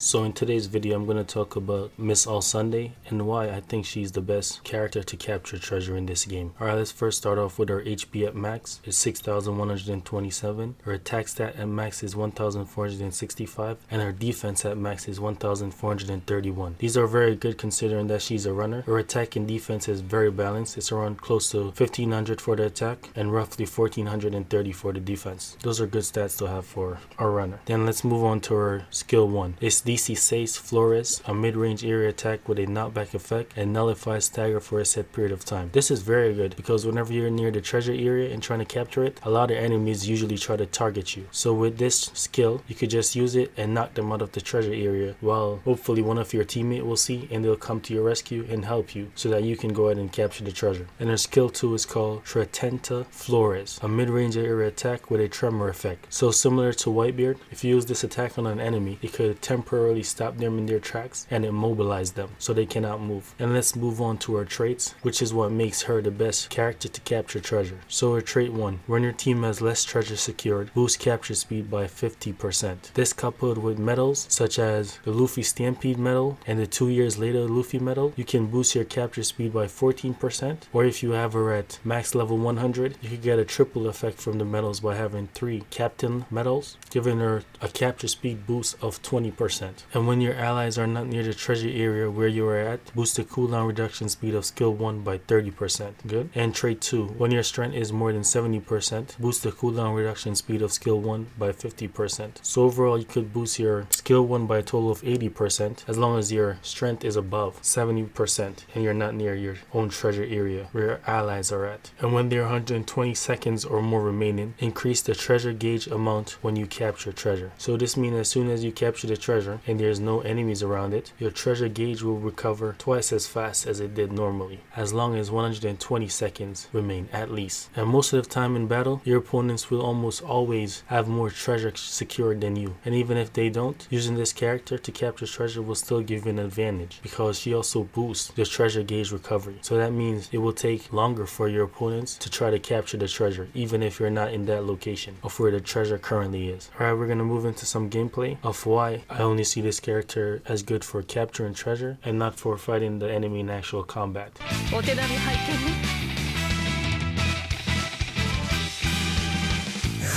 So in today's video, I'm going to talk about Miss All Sunday and why I think she's the best character to capture treasure in this game. Alright, let's first start off with her HP at max. It's 6,127. Her attack stat at max is 1,465. And her defense at max is 1,431. These are very good considering that she's a runner. Her attack and defense is very balanced. It's around close to 1,500 for the attack and roughly 1,430 for the defense. Those are good stats to have for a runner. Then let's move on to her skill 1. It's DC Sace Flores, a mid-range area attack with a knockback effect and nullifies stagger for a set period of time. This is very good because whenever you're near the treasure area and trying to capture it, a lot of enemies usually try to target you. So with this skill, you could just use it and knock them out of the treasure area while hopefully one of your teammates will see and they'll come to your rescue and help you so that you can go ahead and capture the treasure. And her skill 2 is called Tretenta Flores, a mid-range area attack with a tremor effect. So similar to Whitebeard, if you use this attack on an enemy, it could temporarily stop them in their tracks and immobilize them so they cannot move. And let's move on to her traits, which is what makes her the best character to capture treasure. So her trait 1, when your team has less treasure secured, boost capture speed by 50%. This coupled with medals such as the Luffy Stampede medal and the 2 years later Luffy medal, you can boost your capture speed by 14%. Or if you have her at max level 100, you can get a triple effect from the medals by having 3 captain medals, giving her a capture speed boost of 20%. And when your allies are not near the treasure area where you are at, boost the cooldown reduction speed of skill 1 by 30%. Good. And trait 2, when your strength is more than 70%, boost the cooldown reduction speed of skill 1 by 50%. So overall, you could boost your skill 1 by a total of 80% as long as your strength is above 70% and you're not near your own treasure area where your allies are at. And when there are 120 seconds or more remaining, increase the treasure gauge amount when you capture treasure. So this means as soon as you capture the treasure and there's no enemies around it, your treasure gauge will recover twice as fast as it did normally, as long as 120 seconds remain at least. And most of the time in battle, your opponents will almost always have more treasure secured than you. And even if they don't, using this character to capture treasure will still give you an advantage because she also boosts the treasure gauge recovery. So that means it will take longer for your opponents to try to capture the treasure, even if you're not in that location of where the treasure currently is. Alright, we're going to move into some gameplay of why I only see this character as good for capturing treasure and not for fighting the enemy in actual combat.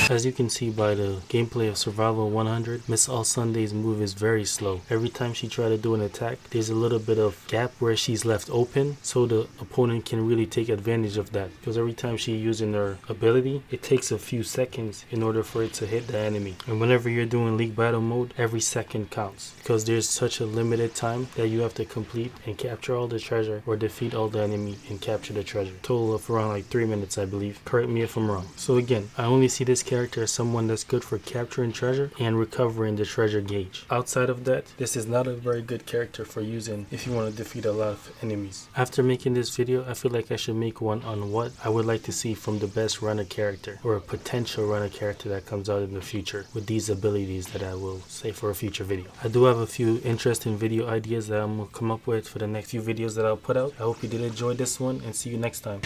As you can see by the gameplay of Survival 100, Miss All Sunday's move is very slow. Every time she tries to do an attack, there's a little bit of gap where she's left open so the opponent can really take advantage of that. Because every time she's using her ability, it takes a few seconds in order for it to hit the enemy. And whenever you're doing League Battle mode, every second counts. Because there's such a limited time that you have to complete and capture all the treasure or defeat all the enemy and capture the treasure. Total of around like 3 minutes, I believe. Correct me if I'm wrong. So again, I only see this character as someone that's good for capturing treasure and recovering the treasure gauge. Outside of that, this is not a very good character for using if you want to defeat a lot of enemies. After making this video, I feel like I should make one on what I would like to see from the best runner character or a potential runner character that comes out in the future with these abilities that I will say for a future video. I do have a few interesting video ideas that I'm going to come up with for the next few videos that I'll put out. I hope you did enjoy this one and see you next time.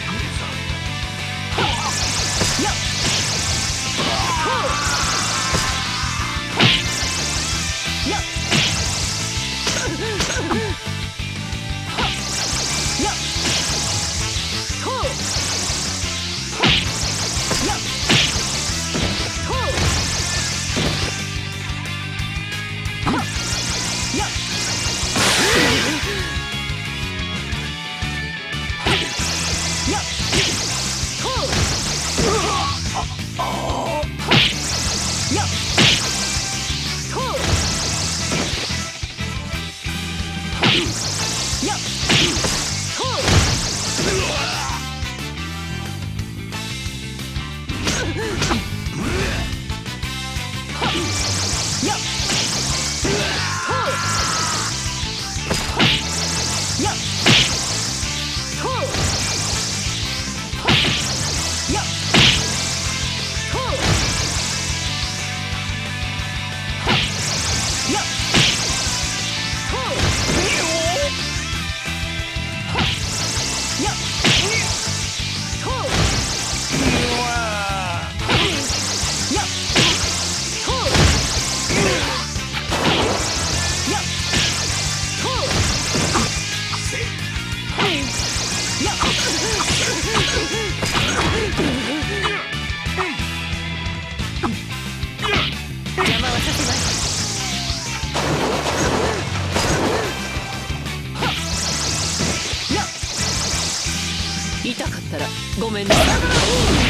Yeah. ごめんなさい。